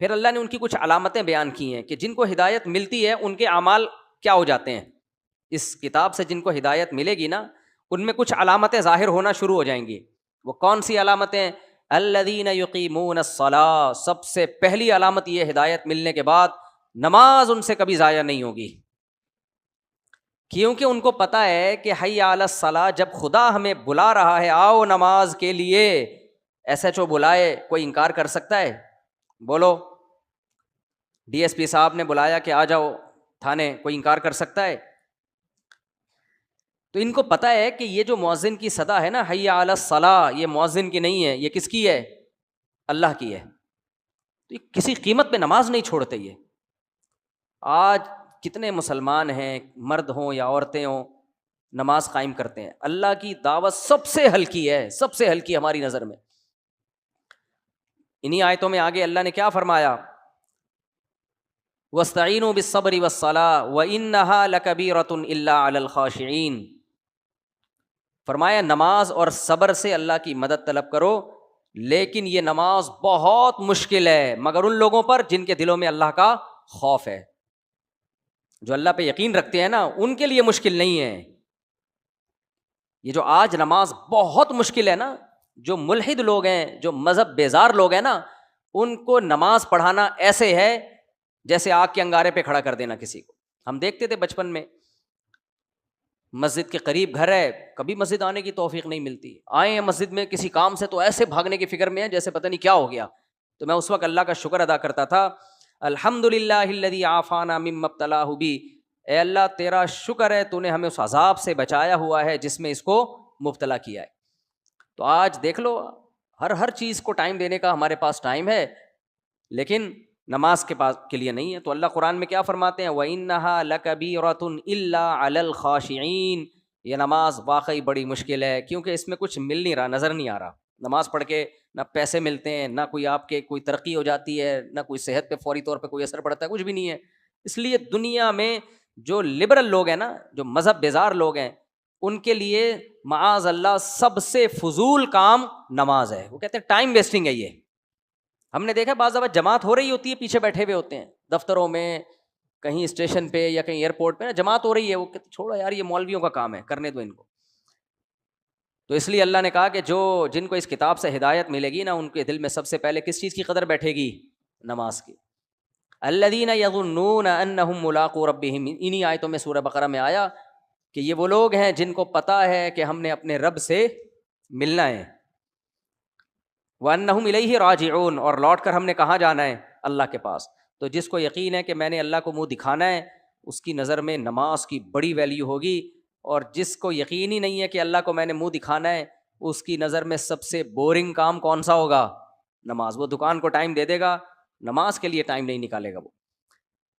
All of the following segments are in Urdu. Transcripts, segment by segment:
پھر اللہ نے ان کی کچھ علامتیں بیان کی ہیں کہ جن کو ہدایت ملتی ہے ان کے اعمال کیا ہو جاتے ہیں. اس کتاب سے جن کو ہدایت ملے گی نا ان میں کچھ علامتیں ظاہر ہونا شروع ہو جائیں گی. وہ کون سی علامتیں؟ الذین یقیمون الصلاۃ، سب سے پہلی علامت یہ ہدایت ملنے کے بعد نماز ان سے کبھی ضائع نہیں ہوگی، کیونکہ ان کو پتہ ہے کہ حی علی الصلاۃ، جب خدا ہمیں بلا رہا ہے آؤ نماز کے لیے، ایس ایچ او بلائے کوئی انکار کر سکتا ہے؟ بولو. ڈی ایس پی صاحب نے بلایا کہ آ جاؤ تھانے، کوئی انکار کر سکتا ہے؟ تو ان کو پتہ ہے کہ یہ جو مؤذن کی صدا ہے نا حی علی الصلاۃ، یہ مؤذن کی نہیں ہے، یہ کس کی ہے؟ اللہ کی ہے. تو یہ کسی قیمت پہ نماز نہیں چھوڑتے. یہ آج کتنے مسلمان ہیں، مرد ہوں یا عورتیں ہوں، نماز قائم کرتے ہیں. اللہ کی دعوت سب سے ہلکی ہے، سب سے ہلکی ہماری نظر میں. انہی آیتوں میں آگے اللہ نے کیا فرمایا؟ وَاسْتَعِينُوا بِالصَّبْرِ وَالصَّلَاةِ وَإِنَّهَا لَكَبِيرَةٌ إِلَّا عَلَى الْخَاشِعِينَ. فرمایا نماز اور صبر سے اللہ کی مدد طلب کرو، لیکن یہ نماز بہت مشکل ہے مگر ان لوگوں پر جن کے دلوں میں اللہ کا خوف ہے. جو اللہ پہ یقین رکھتے ہیں نا ان کے لیے مشکل نہیں ہے. یہ جو آج نماز بہت مشکل ہے نا، جو ملحد لوگ ہیں، جو مذہب بیزار لوگ ہیں نا، ان کو نماز پڑھانا ایسے ہے جیسے آگ کے انگارے پہ کھڑا کر دینا کسی کو. ہم دیکھتے تھے بچپن میں، مسجد کے قریب گھر ہے، کبھی مسجد آنے کی توفیق نہیں ملتی. آئے ہیں مسجد میں کسی کام سے تو ایسے بھاگنے کی فکر میں ہیں جیسے پتہ نہیں کیا ہو گیا. تو میں اس وقت اللہ کا شکر ادا کرتا تھا، الحمدللہ الذی عافانا مما ابتلاہ بی، اے اللہ تیرا شکر ہے تو نے ہمیں اس عذاب سے بچایا ہوا ہے جس میں اس کو مبتلا کیا ہے. تو آج دیکھ لو ہر چیز کو ٹائم دینے کا ہمارے پاس ٹائم ہے، لیکن نماز کے پاس کے لیے نہیں ہے. تو اللہ قرآن میں کیا فرماتے ہیں؟ وَإِنَّهَا لَكَبِيرَةٌ إِلَّا عَلَى الْخَاشِعِينَ. یہ نماز واقعی بڑی مشکل ہے، کیونکہ اس میں کچھ مل نہیں رہا، نظر نہیں آ رہا. نماز پڑھ کے نہ پیسے ملتے ہیں، نہ کوئی آپ کے کوئی ترقی ہو جاتی ہے، نہ کوئی صحت پہ فوری طور پہ کوئی اثر پڑتا ہے، کچھ بھی نہیں ہے. اس لیے دنیا میں جو لبرل لوگ ہیں نا، جو مذہب بیزار لوگ ہیں، ان کے لیے معاذ اللہ سب سے فضول کام نماز ہے. وہ کہتے ہیں ٹائم ویسٹنگ ہے یہ. ہم نے دیکھا بعض دفعہ جماعت ہو رہی ہوتی ہے، پیچھے بیٹھے ہوئے ہوتے ہیں دفتروں میں، کہیں اسٹیشن پہ یا کہیں ایئرپورٹ پہ نا جماعت ہو رہی ہے، وہ کہتے چھوڑو یار یہ مولویوں کا کام ہے، کرنے دو ان کو. تو اس لیے اللہ نے کہا کہ جن کو اس کتاب سے ہدایت ملے گی نا ان کے دل میں سب سے پہلے کس چیز کی قدر بیٹھے گی؟ نماز کی. الذین یظنون انہم ملاقو ربہم. انہی آیتوں میں سورہ بقرہ میں آیا کہ یہ وہ لوگ ہیں جن کو پتہ ہے کہ ہم نے اپنے رب سے ملنا ہے. وَأَنَّهُمْ إِلَيْهِ رَاجِعُونَ. اور لوٹ کر ہم نے کہاں جانا ہے؟ اللہ کے پاس. تو جس کو یقین ہے کہ میں نے اللہ کو منہ دکھانا ہے، اس کی نظر میں نماز کی بڑی ویلیو ہوگی. اور جس کو یقین ہی نہیں ہے کہ اللہ کو میں نے منہ دکھانا ہے، اس کی نظر میں سب سے بورنگ کام کون سا ہوگا؟ نماز. وہ دکان کو ٹائم دے دے گا، نماز کے لیے ٹائم نہیں نکالے گا وہ.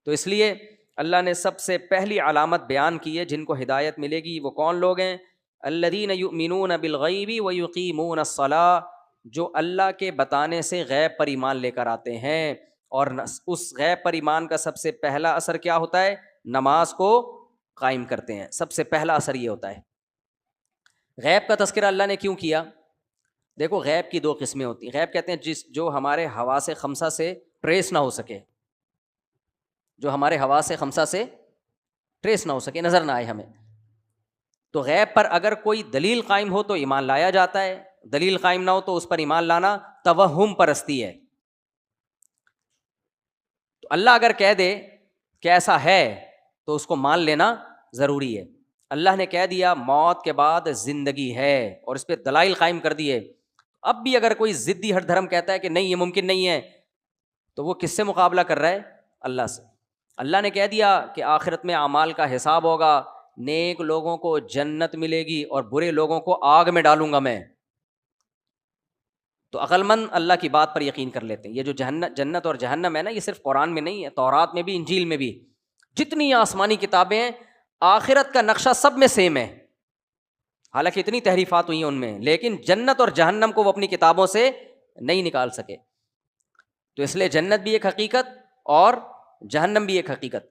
تو اس لیے اللہ نے سب سے پہلی علامت بیان کی ہے جن کو ہدایت ملے گی. وہ کون لوگ ہیں؟ الذین یؤمنون بالغیب ویقیمون الصلاۃ. جو اللہ کے بتانے سے غیب پر ایمان لے کر آتے ہیں، اور اس غیب پر ایمان کا سب سے پہلا اثر کیا ہوتا ہے؟ نماز کو قائم کرتے ہیں. سب سے پہلا اثر یہ ہوتا ہے. غیب کا تذکرہ اللہ نے کیوں کیا؟ دیکھو غیب کی دو قسمیں ہوتی ہیں. غیب کہتے ہیں جو ہمارے حواس خمسہ سے ٹریس نہ ہو سکے، جو ہمارے حواس خمسہ سے ٹریس نہ ہو سکے، نظر نہ آئے ہمیں. تو غیب پر اگر کوئی دلیل قائم ہو تو ایمان لایا جاتا ہے، دلیل قائم نہ ہو تو اس پر ایمان لانا توہم پرستی ہے. تو اللہ اگر کہہ دے کہ ایسا ہے تو اس کو مان لینا ضروری ہے. اللہ نے کہہ دیا موت کے بعد زندگی ہے اور اس پہ دلائل قائم کر دیے. اب بھی اگر کوئی ضدی ہٹ دھرم کہتا ہے کہ نہیں یہ ممکن نہیں ہے، تو وہ کس سے مقابلہ کر رہا ہے؟ اللہ سے. اللہ نے کہہ دیا کہ آخرت میں اعمال کا حساب ہوگا، نیک لوگوں کو جنت ملے گی اور برے لوگوں کو آگ میں ڈالوں گا میں. تو عقل مند اللہ کی بات پر یقین کر لیتے ہیں. یہ جو جنت اور جہنم ہے نا، یہ صرف قرآن میں نہیں ہے، تورات میں بھی، انجیل میں بھی. جتنی آسمانی کتابیں ہیں آخرت کا نقشہ سب میں سیم ہے. حالانکہ اتنی تحریفات ہوئی ہیں ان میں، لیکن جنت اور جہنم کو وہ اپنی کتابوں سے نہیں نکال سکے. تو اس لیے جنت بھی ایک حقیقت اور جہنم بھی ایک حقیقت.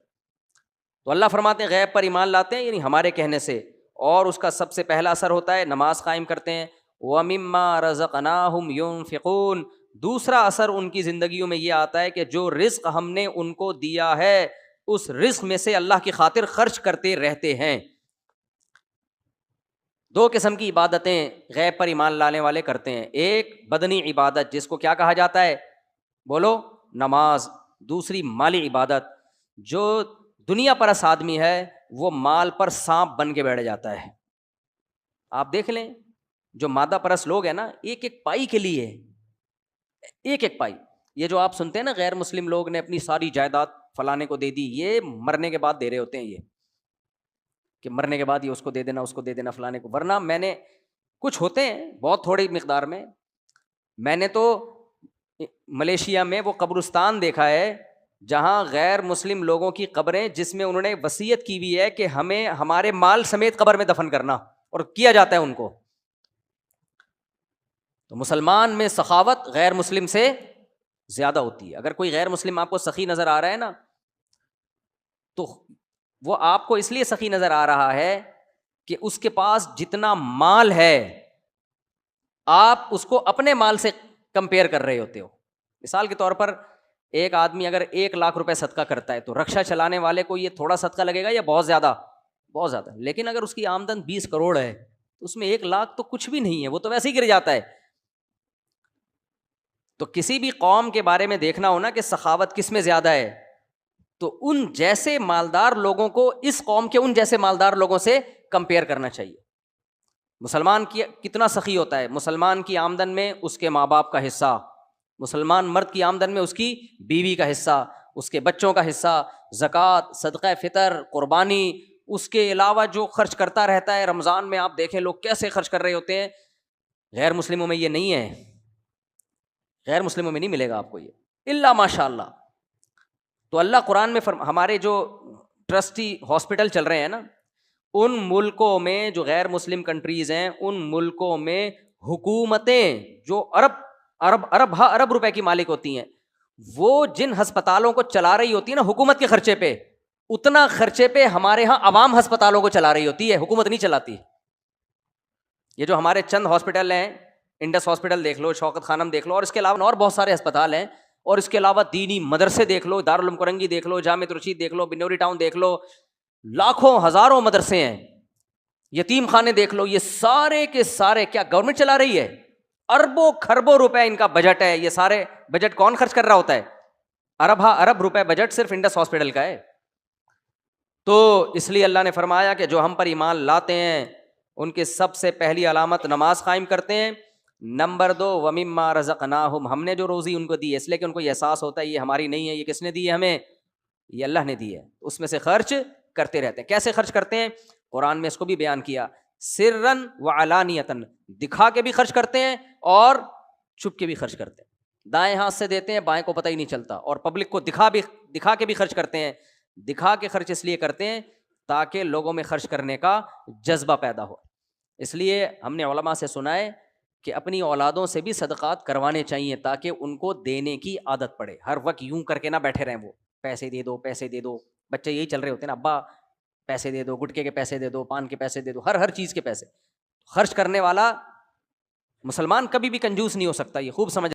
تو اللہ فرماتے ہیں غیب پر ایمان لاتے ہیں یعنی ہمارے کہنے سے، اور اس کا سب سے پہلا اثر ہوتا ہے نماز قائم کرتے ہیں. وَمِمَّا رَزَقْنَاهُمْ يُنْفِقُونَ. دوسرا اثر ان کی زندگیوں میں یہ آتا ہے کہ جو رزق ہم نے ان کو دیا ہے اس رزق میں سے اللہ کی خاطر خرچ کرتے رہتے ہیں. دو قسم کی عبادتیں غیب پر ایمان لانے والے کرتے ہیں. ایک بدنی عبادت جس کو کیا کہا جاتا ہے, بولو, نماز. دوسری مالی عبادت. جو دنیا پرست آدمی ہے وہ مال پر سانپ بن کے بیٹھ جاتا ہے. آپ دیکھ لیں جو مادہ پرست لوگ ہیں نا, ایک ایک پائی کے لیے, ایک ایک پائی. یہ جو آپ سنتے ہیں نا غیر مسلم لوگ نے اپنی ساری جائیداد فلانے کو دے دی, یہ مرنے کے بعد دے رہے ہوتے ہیں, یہ کہ مرنے کے بعد یہ اس کو دے دینا, اس کو دے دینا, فلانے کو. ورنہ میں نے کچھ ہوتے ہیں بہت تھوڑی مقدار میں نے تو ملیشیا میں وہ قبرستان دیکھا ہے جہاں غیر مسلم لوگوں کی قبریں, جس میں انہوں نے وصیت کی ہوئی ہے کہ ہمیں ہمارے مال سمیت قبر میں دفن کرنا, اور کیا جاتا ہے ان کو. تو مسلمان میں سخاوت غیر مسلم سے زیادہ ہوتی ہے. اگر کوئی غیر مسلم آپ کو سخی نظر آ رہا ہے نا, تو وہ آپ کو اس لیے سخی نظر آ رہا ہے کہ اس کے پاس جتنا مال ہے آپ اس کو اپنے مال سے کمپیئر کر رہے ہوتے ہو. مثال کے طور پر ایک آدمی اگر 1,00,000 روپے صدقہ کرتا ہے تو رکشا چلانے والے کو یہ تھوڑا صدقہ لگے گا یا بہت زیادہ؟ بہت زیادہ. لیکن اگر اس کی آمدن 20 کروڑ ہے تو اس میں 1,00,000 تو کچھ بھی نہیں ہے, وہ تو ویسے ہی گر جاتا ہے. تو کسی بھی قوم کے بارے میں دیکھنا ہونا کہ سخاوت کس میں زیادہ ہے, تو ان جیسے مالدار لوگوں کو اس قوم کے ان جیسے مالدار لوگوں سے کمپیئر کرنا چاہیے. مسلمان کی کتنا سخی ہوتا ہے, مسلمان کی آمدن میں اس کے ماں باپ کا حصہ, مسلمان مرد کی آمدن میں اس کی بیوی کا حصہ, اس کے بچوں کا حصہ, زکوٰۃ, صدقہ فطر, قربانی, اس کے علاوہ جو خرچ کرتا رہتا ہے. رمضان میں آپ دیکھیں لوگ کیسے خرچ کر رہے ہوتے ہیں. غیر مسلموں میں یہ نہیں ہے, غیر مسلموں میں نہیں ملے گا آپ کو یہ الا ماشاء اللہ. تو اللہ قرآن میں ہمارے جو ٹرسٹی ہاسپٹل چل رہے ہیں نا, ان ملکوں میں جو غیر مسلم کنٹریز ہیں, ان ملکوں میں حکومتیں جو ارب روپے کی مالک ہوتی ہیں, وہ جن ہسپتالوں کو چلا رہی ہوتی ہے نا حکومت کے خرچے پہ, اتنا خرچے پہ ہمارے ہاں عوام ہسپتالوں کو چلا رہی ہوتی ہے, حکومت نہیں چلاتی. یہ جو ہمارے چند ہاسپٹل ہیں, انڈس ہاسپٹل دیکھ لو, شوکت خانم دیکھ لو, اور اس کے علاوہ اور بہت سارے ہسپتال ہیں, اور اس کے علاوہ دینی مدرسے دیکھ لو, دارالعلوم کرنگی دیکھ لو, جامعۃ رشید دیکھ لو, بنوری ٹاؤن دیکھ لو, لاکھوں ہزاروں مدرسے ہیں, یتیم خانے دیکھ لو. یہ سارے کے سارے کیا گورنمنٹ چلا رہی ہے؟ اربوں کھربوں روپے ان کا بجٹ ہے. یہ سارے بجٹ کون خرچ کر رہا ہوتا ہے؟ ارب روپے بجٹ صرف انڈس ہاسپٹل کا ہے. تو اس لیے اللہ نے فرمایا کہ جو ہم پر ایمان لاتے ہیں ان کی سب سے پہلی علامت نماز قائم کرتے ہیں. نمبر 2 وَمِمَّا رَزَقْنَاهُمْ, ہم نے جو روزی ان کو دی ہے, اس لیے کہ ان کو یہ احساس ہوتا ہے یہ ہماری نہیں ہے, یہ کس نے دی ہے ہمیں؟ یہ اللہ نے دی ہے. اس میں سے خرچ کرتے رہتے ہیں. کیسے خرچ کرتے ہیں؟ قرآن میں اس کو بھی بیان کیا, سرًا وعلانیةً, دکھا کے بھی خرچ کرتے ہیں اور چھپ کے بھی خرچ کرتے ہیں. دائیں ہاتھ سے دیتے ہیں, بائیں کو پتہ ہی نہیں چلتا, اور پبلک کو دکھا کے بھی خرچ کرتے ہیں. دکھا کے خرچ اس لیے کرتے ہیں تاکہ لوگوں میں خرچ کرنے کا جذبہ پیدا ہو. اس لیے ہم نے علماء سے سنا ہے کہ اپنی اولادوں سے بھی صدقات کروانے چاہیے تاکہ ان کو دینے کی عادت پڑے. ہر وقت یوں کر کے نہ بیٹھے رہیں, وہ پیسے دے دو پیسے دے دو. بچے یہی چل رہے ہوتے ہیں نا, ابا پیسے دے دو, گٹکے کے پیسے دے دو, پان کے پیسے دے دو, ہر چیز کے پیسے. خرچ کرنے والا مسلمان کبھی بھی کنجوس نہیں ہو سکتا, یہ خوب سمجھ